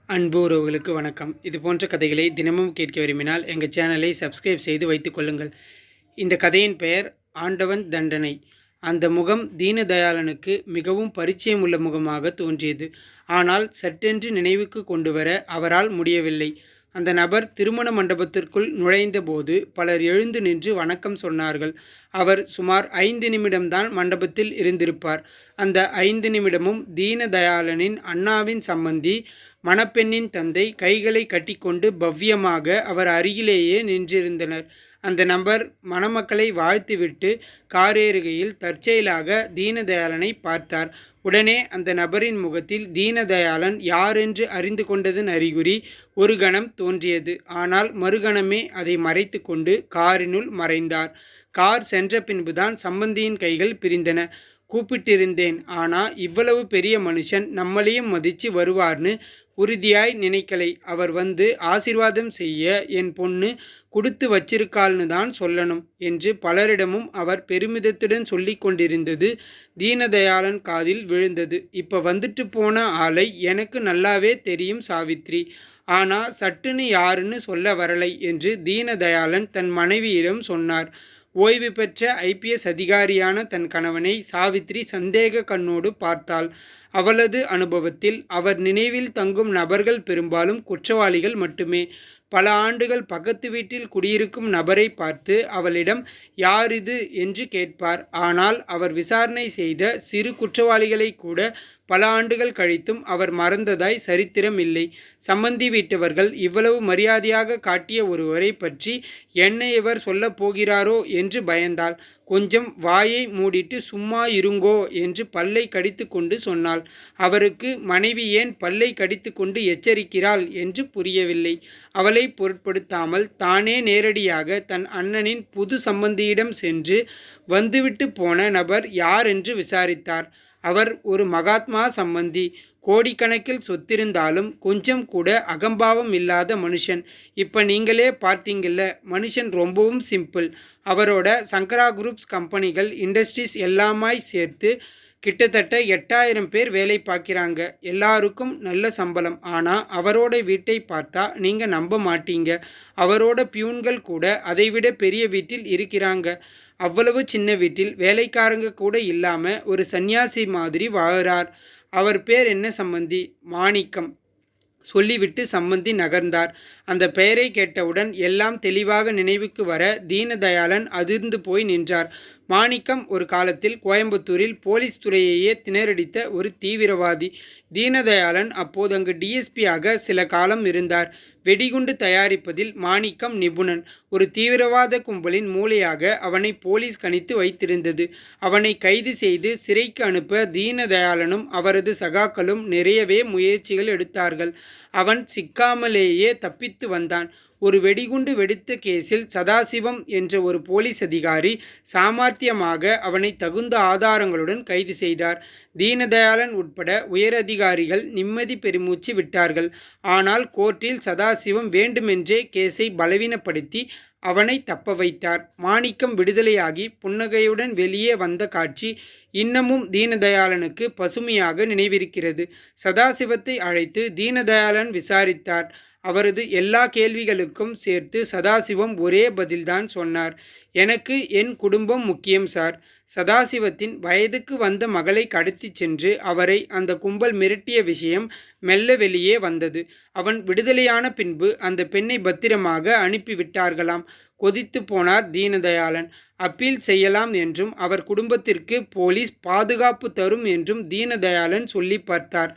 அன்பு உறவுகளுக்கு வணக்கம். இது போன்ற கதைகளை தினமும் கேட்க விரும்பினால் எங்கள் சேனலை சப்ஸ்கிரைப் செய்து வைத்துக் கொள்ளுங்கள். இந்த கதையின் பெயர் ஆண்டவன் தண்டனை. அந்த முகம் தீனதயாளனுக்கு மிகவும் பரிச்சயம் உள்ள முகமாக தோன்றியது. ஆனால் சட்டென்று நினைவுக்கு கொண்டு வர அவரால் முடியவில்லை. அந்த நபர் திருமண மண்டபத்திற்குள் நுழைந்தபோது பலர் எழுந்து நின்று வணக்கம் சொன்னார்கள். அவர் சுமார் 5 நிமிடம்தான் மண்டபத்தில் இருந்திருப்பார். அந்த 5 நிமிடமும் தீனதயாளனின் அண்ணாவின் சம்பந்தி, மணப்பெண்ணின் தந்தை கைகளை கட்டிக்கொண்டு பவ்யமாக அவர் அருகிலேயே நின்றிருந்தனர். அந்த நபர் மணமக்களை வாழ்த்திவிட்டு காரேறுகையில் தற்செயலாக தீனதயாளனை பார்த்தார். உடனே அந்த நபரின் முகத்தில் தீனதயாளன் யாரென்று அறிந்து கொண்டதன் அறிகுறி ஒரு கணம் தோன்றியது. ஆனால் மறுகணமே அதை மறைத்து கொண்டு காரினுள் மறைந்தார். கார் சென்ற பின்புதான் சம்பந்தியின் கைகள் பிரிந்தன. கூப்பிட்டிருந்தேன், ஆனா இவ்வளவு பெரிய மனுஷன் நம்மளையும் மதிச்சு வருவார்னு உறுதியாய் நினைக்கலை. அவர் வந்து ஆசீர்வாதம் செய்ய என் பொண்ணு கொடுத்து வச்சிருக்காள்னு தான் சொல்லணும் என்று பலரிடமும் அவர் பெருமிதத்துடன் சொல்லி கொண்டிருந்தது தீனதயாளன் காதில் விழுந்தது. இப்ப வந்துட்டு போன ஆளை எனக்கு நல்லாவே தெரியும் சாவித்ரி. ஆனா சட்டுன்னு யாருன்னு சொல்ல வரலை என்று தீனதயாளன் தன் மனைவியிடம் சொன்னார். ஓய்வு பெற்ற ஐபிஎஸ் அதிகாரியான தன் கணவனை சாவித்ரி சந்தேக கண்ணோடு பார்த்தாள். அவளது அனுபவத்தில் அவர் நினைவில் தங்கும் நபர்கள் பெரும்பாலும் குற்றவாளிகள் மட்டுமே. பல ஆண்டுகள் பக்கத்து வீட்டில் குடியிருக்கும் நபரை பார்த்து அவளிடம் யார் இது என்று கேட்பார். ஆனால் அவர் விசாரணை செய்த சிறு குற்றவாளிகளை கூட பல ஆண்டுகள் கழித்தும் அவர் மறந்ததாய் சரித்திரம் இல்லை. சம்பந்தி வீட்டவர்கள் இவ்வளவு மரியாதையாக காட்டிய ஒருவரை பற்றி என்ன இவர் சொல்லப் போகிறாரோ என்று பயந்தாள். கொஞ்சம் வாயை மூடிட்டு சும்மா இருங்கோ என்று பல்லை கடித்து கொண்டு சொன்னாள். அவருக்கு மனைவி ஏன் பல்லை கடித்து கொண்டு எச்சரிக்கிறாள் என்று புரியவில்லை. அவளை பொருட்படுத்தாமல் தானே நேரடியாக தன் அண்ணனின் புது சம்பந்தியிடம் சென்று வந்துவிட்டு போன நபர் யார் என்று விசாரித்தார். அவர் ஒரு மகாத்மா சம்பந்தி. கோடிக்கணக்கில் சொத்திருந்தாலும் கொஞ்சம் கூட அகம்பாவம் இல்லாத மனுஷன். இப்போ நீங்களே பார்த்தீங்கல்ல, மனுஷன் ரொம்பவும் சிம்பிள். அவரோட சங்கரா குரூப்ஸ் கம்பெனிகள், இண்டஸ்ட்ரீஸ் எல்லாமாய் சேர்த்து கிட்டத்தட்ட 8000 பேர் வேலை பார்க்குறாங்க. எல்லாருக்கும் நல்ல சம்பளம். ஆனால் அவரோட வீட்டை பார்த்தா நீங்கள் நம்ப மாட்டீங்க. அவரோட பியூன்கள் கூட அதைவிட பெரிய வீட்டில் இருக்கிறாங்க. அவ்வளவு சின்ன வீட்டில் வேலைக்காரங்க கூட இல்லாமல் ஒரு சன்னியாசி மாதிரி வாழறார். அவர் பேர் என்ன சம்பந்தி? மாணிக்கம் சொல்லிவிட்டு சம்பந்தி நகர்ந்தார். அந்த பெயரை கேட்டவுடன் எல்லாம் தெளிவாக நினைவுக்கு வர தீனதயாளன் அதிர்ந்து போய் நின்றார். மாணிக்கம் ஒரு காலத்தில் கோயம்புத்தூரில் போலீஸ் துறையையே திணறடித்த ஒரு தீவிரவாதி. தீனதயாளன் அப்போது அங்கு டிஎஸ்பியாக சில காலம் இருந்தார். வெடிகுண்டு தயாரிப்பதில் மாணிக்கம் நிபுணன். ஒரு தீவிரவாத கும்பலின் மூளையாக அவனை போலீஸ் கணித்து வைத்திருந்தது. அவனை கைது செய்து சிறைக்கு அனுப்ப தீனதயாளனும் அவரது சகாக்களும் நிறையவே முயற்சிகள் எடுத்தார்கள். அவன் சிக்காமலேயே தப்பித்து வந்தான். ஒரு வெடிகுண்டு வெடித்த கேஸில் சதாசிவம் என்ற ஒரு போலீஸ் அதிகாரி சாமர்த்தியமாக அவனை தகுந்த ஆதாரங்களுடன் கைது செய்தார். தீனதயாளன் உட்பட உயரதிகாரிகள் நிம்மதி பெருமூச்சு விட்டார்கள். ஆனால் கோர்ட்டில் சதாசிவம் வேண்டுமென்றே கேஸை பலவீனப்படுத்தி அவனை தப்ப வைத்தார். மாணிக்கம் விடுதலையாகி புன்னகையுடன் வெளியே வந்த காட்சி இன்னமும் தீனதயாளனுக்கு பசுமையாக நினைவிருக்கிறது. சதாசிவத்தை அழைத்து தீனதயாளன் விசாரித்தார். அவரது எல்லா கேள்விகளுக்கும் சேர்த்து சதாசிவம் ஒரே பதில்தான் சொன்னார். எனக்கு என் குடும்பம் முக்கியம் சார். சதாசிவத்தின் வயதுக்கு வந்த மகளை கடத்தி சென்று அவரை அந்த கும்பல் மிரட்டிய விஷயம் மெல்ல வெளியே வந்தது. அவன் விடுதலையான பின்பு அந்த பெண்ணை பத்திரமாக அனுப்பிவிட்டார்களாம். கொதித்து போனார் தீனதயாளன். அப்பீல் செய்யலாம் என்றும் அவர் குடும்பத்திற்கு போலீஸ் பாதுகாப்பு தரும் என்றும் தீனதயாளன் சொல்லி பார்த்தார்.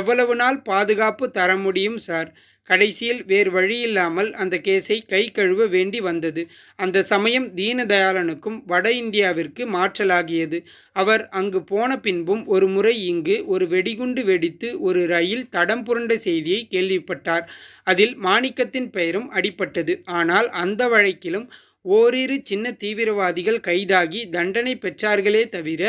எவ்வளவு நாள் பாதுகாப்பு தர முடியும் சார்? கடைசியில் வேறு வழியில்லாமல் அந்த கேஸை கை கழுவ வேண்டி வந்தது. அந்த சமயம் தீனதயாளனுக்கும் வட இந்தியாவிற்கு மாற்றலாகியது. அவர் அங்கு போன பின்பும் ஒரு முறை இங்கு ஒரு வெடிகுண்டு வெடித்து ஒரு ரயில் தடம் புரண்ட செய்தியை கேள்விப்பட்டார். அதில் மாணிக்கத்தின் பெயரும் அடிபட்டது. ஆனால் அந்த வழக்கிலும் ஓரிரு சின்ன தீவிரவாதிகள் கைதாகி தண்டனை பெற்றார்களே தவிர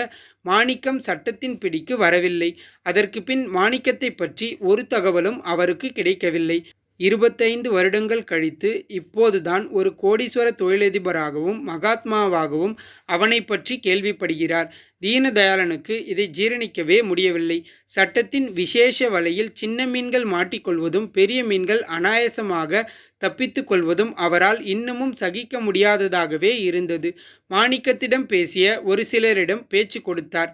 மாணிக்கம் சட்டத்தின் பிடிக்கு வரவில்லை. அதற்கு பின் மாணிக்கத்தை பற்றி ஒரு தகவலும் அவருக்கு கிடைக்கவில்லை. 25 வருடங்கள் கழித்து இப்போதுதான் ஒரு கோடீஸ்வர தொழிலதிபராகவும் மகாத்மாவாகவும் அவனை பற்றி கேள்விப்படுகிறார். தீனதயாளனுக்கு இதை ஜீரணிக்கவே முடியவில்லை. சட்டத்தின் விசேஷ வலையில் சின்ன மீன்கள் மாட்டிக்கொள்வதும் பெரிய மீன்கள் அனாயாசமாக தப்பித்து கொள்வதும் அவரால் இன்னமும் சகிக்க முடியாததாகவே இருந்தது. மாணிக்கத்திடம் பேசிய ஒரு சிலரிடம் பேச்சு கொடுத்தார்.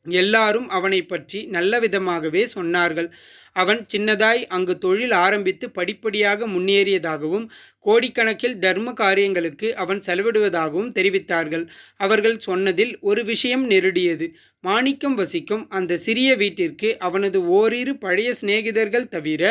எல்லாரும் அவனை பற்றி நல்ல விதமாகவே சொன்னார்கள். அவன் சின்னதாய் அங்கு தொழில் ஆரம்பித்து படிப்படியாக முன்னேறியதாகவும் கோடிக்கணக்கில் தர்ம காரியங்களுக்கு அவன் செலவிடுவதாகவும் தெரிவித்தார்கள். அவர்கள் சொன்னதில் ஒரு விஷயம் நெருடியது. மாணிக்கம் வசிக்கும் அந்த சிறிய வீட்டிற்கு அவனது ஓரிரு பழைய சிநேகிதர்கள் தவிர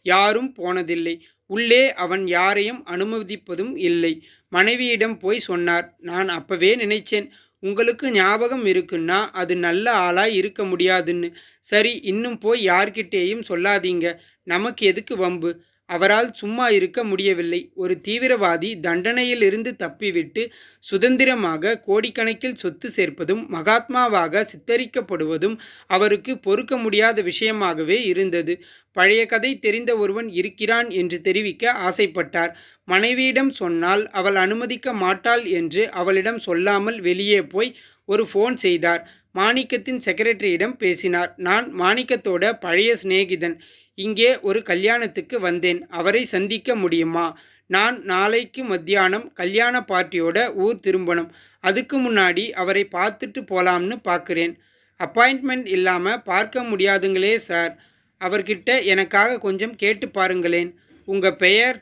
யாரும் போனதில்லை. உள்ளே அவன் யாரையும் அனுமதிப்பதும் இல்லை. மனைவியிடம் போய் சொன்னார். நான் அப்பவே நினைச்சேன், உங்களுக்கு ஞாபகம் இருக்குன்னா அது நல்ல ஆளாய் இருக்க முடியாதுன்னு. சரி, இன்னும் போய் யார்கிட்டேயும் சொல்லாதீங்க. நமக்கு எதுக்கு வம்பு? அவரால் சும்மா இருக்க முடியவில்லை. ஒரு தீவிரவாதி தண்டனையிலிருந்து தப்பிவிட்டு சுதந்திரமாக கோடிக்கணக்கில் சொத்து சேர்ப்பதும் மகாத்மாவாக சித்தரிக்கப்படுவதும் அவருக்கு பொறுக்க முடியாத விஷயமாகவே இருந்தது. பழைய கதை தெரிந்த ஒருவன் இருக்கிறான் என்று தெரிவிக்க ஆசைப்பட்டார். மனைவியிடம் சொன்னால் அவள் அனுமதிக்க மாட்டாள் என்று அவளிடம் சொல்லாமல் வெளியே போய் ஒரு ஃபோன் செய்தார். மாணிக்கத்தின் செக்ரட்டரியிடம் பேசினார். நான் மாணிக்கத்தோட பழைய சிநேகிதன். இங்கே ஒரு கல்யாணத்துக்கு வந்தேன். அவரை சந்திக்க முடியுமா? நான் நாளைக்கு மத்தியானம் கல்யாண பார்ட்டியோட ஊர் திரும்பணும். அதுக்கு முன்னாடி அவரை பார்த்துட்டு போலாம்னு பார்க்குறேன். அப்பாயின்ட்மெண்ட் இல்லாமல் பார்க்க முடியாதுங்களே சார். அவர்கிட்ட எனக்காக கொஞ்சம் கேட்டு பாருங்களேன். உங்கள் பெயர்?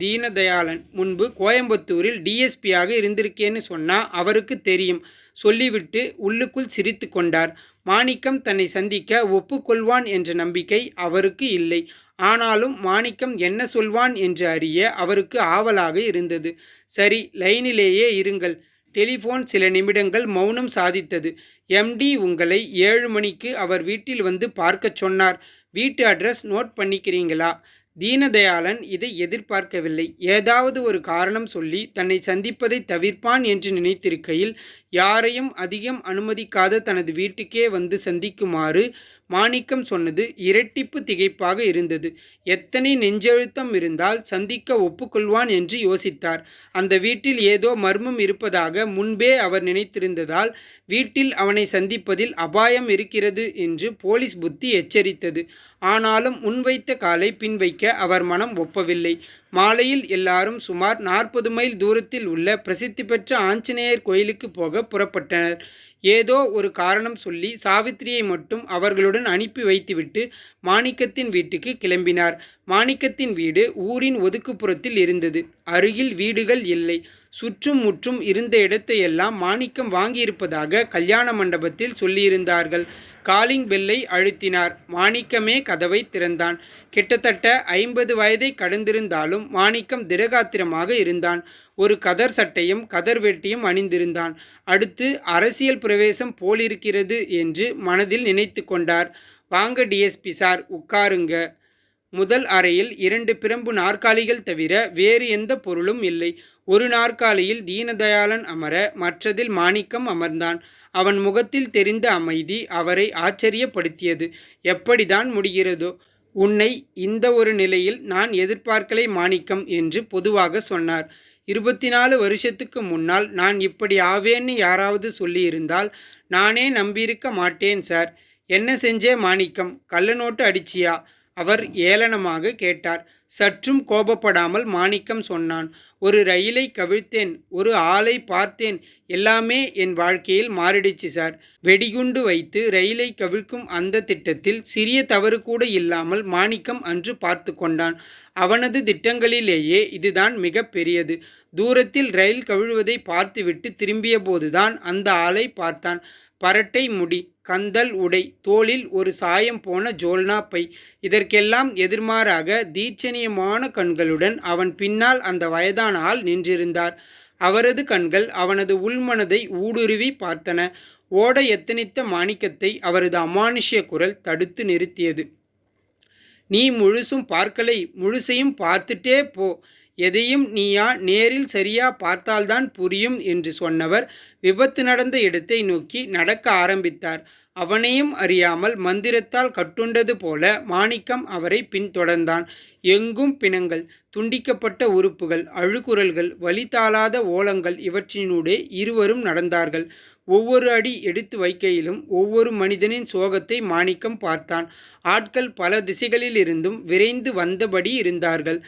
தீனதயாளன். முன்பு கோயம்புத்தூரில் டிஎஸ்பியாக இருந்திருக்கேன்னு சொன்னால் அவருக்கு தெரியும். சொல்லிவிட்டு உள்ளுக்குள் சிரித்து கொண்டார். மாணிக்கம் தன்னை சந்திக்க ஒப்புக்கொள்வான் என்ற நம்பிக்கை அவருக்கு இல்லை. ஆனாலும் மாணிக்கம் என்ன சொல்வான் என்று அறிய அவருக்கு ஆவலாக இருந்தது. சரி, லைனிலேயே இருங்கள். டெலிஃபோன் சில நிமிடங்கள் மௌனம் சாதித்தது. எம்டி உங்களை 7 மணிக்கு அவர் வீட்டில் வந்து பார்க்க சொன்னார். வீட்டு அட்ரஸ் நோட் பண்ணிக்கிறீங்களா? தீனதயாளன் இதை எதிர்பார்க்கவில்லை. ஏதாவது ஒரு காரணம் சொல்லி தன்னை சந்திப்பதை தவிர்ப்பான் என்று நினைத்திருக்கையில் யாரையும் அதிகம் அனுமதிக்காத தனது வீட்டுக்கே வந்து சந்திக்குமாறு மாணிக்கம் சொன்னது இரட்டிப்பு திகைப்பாக இருந்தது. எத்தனை நெஞ்செழுத்தம் இருந்தால் சந்திக்க ஒப்புக்கொள்வான் என்று யோசித்தார். அந்த வீட்டில் ஏதோ மர்மம் இருப்பதாக முன்பே அவர் நினைத்திருந்ததால் வீட்டில் அவனை சந்திப்பதில் அபாயம் இருக்கிறது என்று போலீஸ் புத்தி எச்சரித்தது. ஆனாலும் முன்வைத்த காலை பின்வைக்க அவர் மனம் ஒப்பவில்லை. மாலையில் எல்லாரும் சுமார் 40 மைல் தூரத்தில் உள்ள பிரசித்தி பெற்ற ஆஞ்சநேயர் கோயிலுக்கு போக புறப்பட்டனர். ஏதோ ஒரு காரணம் சொல்லி சாவித்திரியை மட்டும் அவர்களுடன் அனுப்பி வைத்துவிட்டு மாணிக்கத்தின் வீட்டுக்கு கிளம்பினார். மாணிக்கத்தின் வீடு ஊரின் ஒதுக்குப்புறத்தில் இருந்தது. அருகில் வீடுகள் இல்லை. சுற்றும் முற்றும் இருந்த இடத்தையெல்லாம் மாணிக்கம் வாங்கியிருப்பதாக கல்யாண மண்டபத்தில் சொல்லியிருந்தார்கள். காலிங் பெல்லை அழுத்தினார். மாணிக்கமே கதவை திறந்தான். கிட்டத்தட்ட 50 வயதை கடந்திருந்தாலும் மாணிக்கம் திடகாத்திரமாக இருந்தான். ஒரு கதர் சட்டையும் கதர் வேட்டியும் அணிந்திருந்தான். அடுத்து அரசியல் பிரவேசம் போலிருக்கிறது என்று மனதில் நினைத்து கொண்டார். வாங்க டிஎஸ்பி சார், உட்காருங்க. முதல் அறையில் 2 பிரம்பு நாற்காலிகள் தவிர வேறு எந்த பொருளும் இல்லை. ஒரு நாற்காலியில் தீனதயாளன் அமர மற்றதில் மாணிக்கம் அமர்ந்தான். அவன் முகத்தில் தெரிந்த அமைதி அவரை ஆச்சரியப்படுத்தியது. எப்படிதான் முடிகிறதோ? உன்னை இந்த ஒரு நிலையில் நான் எதிர்பார்க்கலை மாணிக்கம் என்று பொதுவாக சொன்னார். 24 வருஷத்துக்கு முன்னால் நான் இப்படி ஆவேன்னு யாராவது சொல்லியிருந்தால் நானே நம்பியிருக்க மாட்டேன் சார். என்ன செஞ்சே மாணிக்கம்? கள்ள நோட்டு அடிச்சியா? அவர் ஏளனமாக கேட்டார். சற்றும் கோபப்படாமல் மாணிக்கம் சொன்னான். ஒரு ரயிலை கவிழ்த்தேன், ஒரு ஆளை பார்த்தேன், எல்லாமே என் வாழ்க்கையில் மாறிடுச்சு சார். வெடிகுண்டு வைத்து ரயிலை கவிழ்க்கும் அந்த திட்டத்தில் சிறிய தவறு கூட இல்லாமல் மாணிக்கம் அன்று பார்த்து கொண்டான். அவனது திட்டங்களிலேயே இதுதான் மிக பெரியது. தூரத்தில் ரயில் கவிழ்வதை பார்த்துவிட்டு திரும்பிய போதுதான் அந்த ஆளை பார்த்தான். பரட்டை முடி, கந்தல் உடை, தோளில் ஒரு சாயம் போன ஜோல்னா பை. இதற்கெல்லாம் எதிர்மாறாக தீட்சணியமான கண்களுடன் அவன் பின்னால் அந்த வயதான ஆள் நின்றிருந்தார். அவரது கண்கள் அவனது உள்மனதை ஊடுருவி பார்த்தன. ஓட எத்தனித்த மாணிக்கத்தை அவரது அமானுஷ்ய குரல் தடுத்து நிறுத்தியது. நீ முழுசும் பார்க்கலை, முழுசையும் பார்த்துட்டே போ. எதையும் நீயா நேரில் சரியா பார்த்தால்தான் புரியும் என்று சொன்னவர் விபத்து நடந்த இடத்தை நோக்கி நடக்க ஆரம்பித்தார். அவனையும் அறியாமல் மந்திரத்தால் கட்டுண்டது போல மாணிக்கம் அவரை பின்தொடர்ந்தான். எங்கும் பிணங்கள், துண்டிக்கப்பட்ட உறுப்புகள், அழுகுரல்கள், வலி தாளாத ஓலங்கள் இவற்றினூடே இருவரும் நடந்தார்கள். ஒவ்வொரு அடி எடுத்து வைக்கையிலும் ஒவ்வொரு மனிதனின் சோகத்தை மாணிக்கம் பார்த்தான். ஆட்கள் பல திசைகளிலிருந்தும் விரைந்து வந்தபடி இருந்தார்கள்.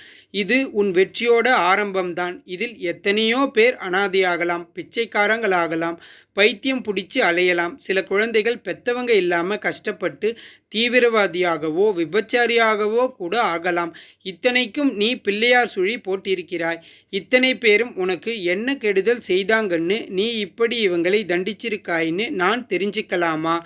இது உன் வெற்றியோட ஆரம்பம்தான். இதில் எத்தனையோ பேர் அனாதையாகலாம், பிச்சைக்காரங்களாகலாம், பைத்தியம் பிடிச்சி அலையலாம். சில குழந்தைகள் பெத்தவங்க இல்லாம கஷ்டப்பட்டு தீவிரவாதியாகவோ விபச்சாரியாகவோ கூட ஆகலாம். இத்தனைக்கும் நீ பிள்ளையார் சுழி போட்டிருக்கிறாய். இத்தனை பேரும் உனக்கு என்ன கெடுதல் செய்தாங்கன்னு நீ இப்படி இவங்களை தண்டிச்சிருக்காயின்னு நான் தெரிஞ்சுக்கலாமா?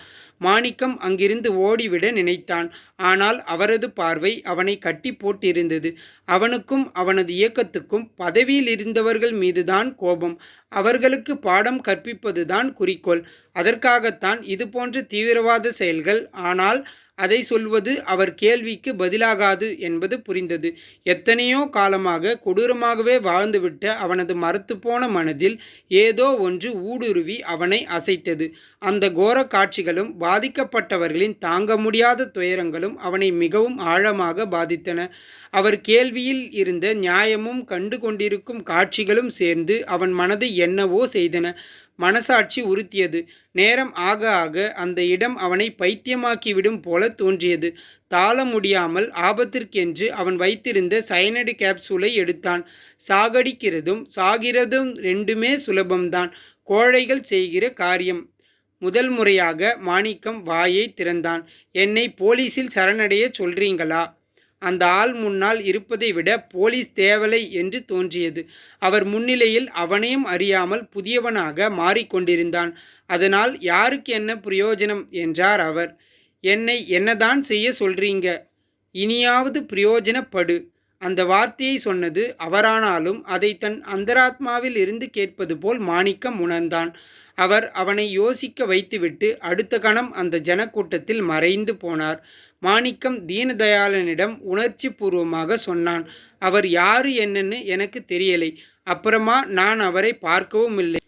மாணிக்கம் அங்கிருந்து ஓடிவிட நினைத்தான். ஆனால் அவரது பார்வை அவனை கட்டி போட்டிருந்தது. அவனுக்கும் அவனது இயக்கத்துக்கும் பதவியில் இருந்தவர்கள் மீதுதான் கோபம். அவர்களுக்கு பாடம் கற்பிப்பதுதான் குறிக்கோள். அதற்காகத்தான் இதுபோன்ற தீவிரவாத செயல்கள். ஆனால் அதை சொல்வது அவர் கேள்விக்கு பதிலாகாது என்பது புரிந்தது. எத்தனையோ காலமாக கொடூரமாகவே வாழ்ந்துவிட்ட அவனது மரத்துப்போன மனதில் ஏதோ ஒன்று ஊடுருவி அவனை அசைத்தது. அந்த கோர காட்சிகளும் பாதிக்கப்பட்டவர்களின் தாங்க முடியாத துயரங்களும் அவனை மிகவும் ஆழமாக பாதித்தன. அவர் கேள்வியில் இருந்த நியாயமும் கண்டு கொண்டிருக்கும் காட்சிகளும் சேர்ந்து அவன் மனதை என்னவோ செய்தன. மனசாட்சி உறுத்தியது. நேரம் ஆக ஆக அந்த இடம் அவனை பைத்தியமாக்கிவிடும் போல தோன்றியது. தாள முடியாமல் ஆபத்திற்கென்று அவன் வைத்திருந்த சயனைடு கேப்சூலை எடுத்தான். சாகடிக்கிறதும் சாகிறதும் ரெண்டுமே சுலபம்தான். கோழைகள் செய்கிற காரியம். முதல் முறையாக மாணிக்கம் வாயை திறந்தான். என்னை போலீஸில் சரணடைய சொல்றீங்களா? அந்த ஆள் முன்னால் இருப்பதை விட போலீஸ் தேவலை என்று தோன்றியது. அவர் முன்னிலையில் அவனையும் அறியாமல் புதியவனாக மாறிக்கொண்டிருந்தான். அதனால் யாருக்கு என்ன பிரயோஜனம் என்றார் அவர். என்னை என்னதான் செய்ய சொல்றீங்க? இனியாவது பிரயோஜனப்படு. அந்த வார்த்தையை சொன்னது அவரானாலும் அதை தன் அந்தராத்மாவில் இருந்து கேட்பது போல் மாணிக்கம் உணர்ந்தான். அவர் அவனை யோசிக்க வைத்துவிட்டு அடுத்த கணம் அந்த ஜனக்கூட்டத்தில் மறைந்து போனார். மாணிக்கம் தீனதயாளனிடம் உணர்ச்சி பூர்வமாக சொன்னான். அவர் யாரு என்னன்னு எனக்கு தெரியலை. அப்புறமா நான் அவரை பார்க்கவும் இல்லை.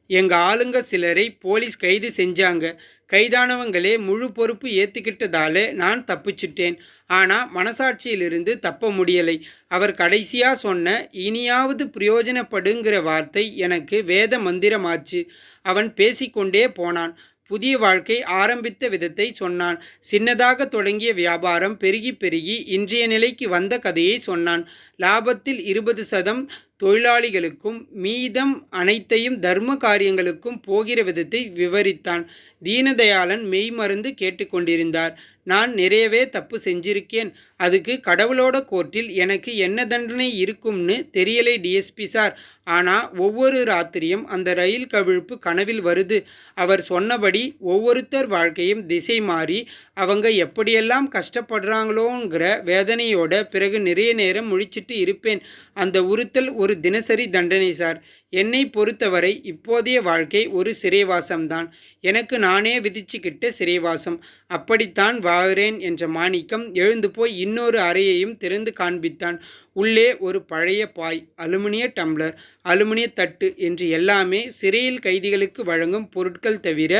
எங்க ஆளுங்க சிலரை போலீஸ் கைது செஞ்சாங்க. கைதானவங்களே முழு பொறுப்பு ஏற்றுக்கிட்டதால நான் தப்பிச்சிட்டேன். ஆனால் மனசாட்சியிலிருந்து தப்ப முடியலை. அவர் கடைசியாக சொன்ன இனியாவது பிரயோஜனப்படுங்கிற வார்த்தை எனக்கு வேத மந்திரமாச்சு. அவன் பேசிக்கொண்டே போனான். புதிய வாழ்க்கை ஆரம்பித்த விதத்தை சொன்னான். சின்னதாக தொடங்கிய வியாபாரம் பெருகி பெருகி இன்றைய நிலைக்கு வந்த கதையை சொன்னான். லாபத்தில் 20% தொழிலாளிகளுக்கும் மீதம் அனைத்தையும் தர்ம காரியங்களுக்கும் போகிற விதத்தை விவரித்தான். தீனதயாளன் மெய்மறந்து கேட்டுக்கொண்டிருந்தார். நான் நிறையவே தப்பு செஞ்சிருக்கேன். அதுக்கு கடவுளோட கோர்ட்டில் எனக்கு என்ன தண்டனை இருக்கும்னு தெரியலை டிஎஸ்பி சார். ஆனால் ஒவ்வொரு ராத்திரியும் அந்த ரயில் கவிழ்ப்பு கனவில் வருது. அவர் சொன்னபடி ஒவ்வொருத்தர் வாழ்க்கையும் திசை மாறி அவங்க எப்படியெல்லாம் கஷ்டப்படுறாங்களோங்கிற வேதனையோட பிறகு நிறைய நேரம் முழிச்சிட்டு இருப்பேன். அந்த உறுத்தல் ஒரு தினசரி தண்டனை சார். என்னை பொறுத்தவரை இப்போதைய வாழ்க்கை ஒரு சிறைவாசம்தான். எனக்கு நானே விதிச்சுக்கிட்ட சிறைவாசம். அப்படித்தான் வாழ்கிறேன் என்ற மாணிக்கம் எழுந்து போய் இன்னொரு அறையையும் திறந்து காண்பித்தான். உள்ளே ஒரு பழைய பாய், அலுமினிய டம்ளர், அலுமினிய தட்டு என்று எல்லாமே சிறையில் கைதிகளுக்கு வழங்கும் பொருட்கள் தவிர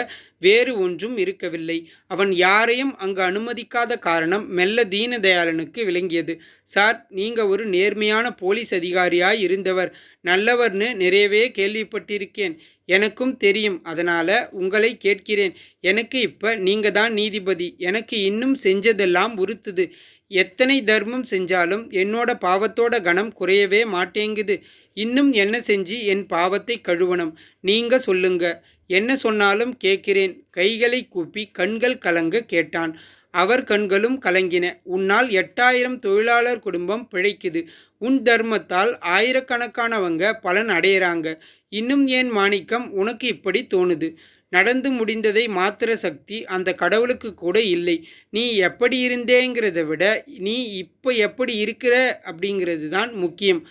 வேறு ஒன்றும் இருக்கவில்லை. அவன் யாரையும் அங்கு அனுமதிக்காத காரணம் மெல்ல தீனதயாளனுக்கு விளங்கியது. சார், நீங்க ஒரு நேர்மையான போலீஸ் அதிகாரியாய் இருந்தவர், நல்லவர்னு நிறையவே கேள்விப்பட்டிருக்கேன். எனக்கும் தெரியும். அதனால உங்களை கேட்கிறேன். எனக்கு இப்ப நீங்க தான் நீதிபதி. எனக்கு இன்னும் செஞ்சதெல்லாம் உறுத்துது. எத்தனை தர்மம் செஞ்சாலும் என்னோட பாவத்தோட கணம் குறையவே மாட்டேங்குது. இன்னும் என்ன செஞ்சு என் பாவத்தை கழுவணும்? நீங்க சொல்லுங்க. என்ன சொன்னாலும் கேட்கிறேன். கைகளை கூப்பி கண்கள் கலங்க கேட்டான். அவர் கண்களும் கலங்கின. உன்னால் 8000 தொழிலாளர் குடும்பம் பிழைக்குது. உன் தர்மத்தால் ஆயிரக்கணக்கானவங்க பலன் அடையிறாங்க. இன்னும் ஏன் மாணிக்கம் உனக்கு இப்படி தோணுது? நடந்து முடிந்ததை மாத்திர சக்தி அந்த கடவுளுக்கு கூட இல்லை. நீ எப்படி இருந்தேங்கிறத விட நீ இப்போ எப்படி இருக்கிற அப்படிங்கிறது தான் முக்கியம்.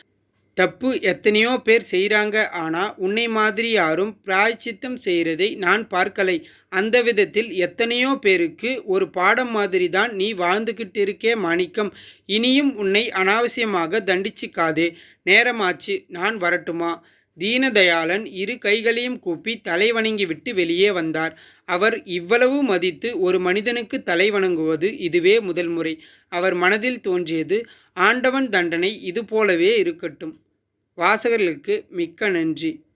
தப்பு எத்தனையோ பேர் செய்கிறாங்க. ஆனால் உன்னை மாதிரி யாரும் பிராயச்சித்தம் செய்கிறதை நான் பார்க்கலை. அந்த விதத்தில் எத்தனையோ பேருக்கு ஒரு பாடம் மாதிரி தான் நீ வாழ்ந்துக்கிட்டு இருக்கே மாணிக்கம். இனியும் உன்னை அனாவசியமாக தண்டிச்சிக்காதே. நேரமாச்சு, நான் வரட்டுமா? தீனதயாளன் இரு கைகளையும் கூப்பி தலை வணங்கிவிட்டு வெளியே வந்தார். அவர் இவ்வளவு மதித்து ஒரு மனிதனுக்கு தலை வணங்குவது இதுவே முதல் முறை. அவர் மனதில் தோன்றியது, ஆண்டவன் தண்டனை இது போலவே இருக்கட்டும். வாசகர்களுக்கு மிக்க நன்றி.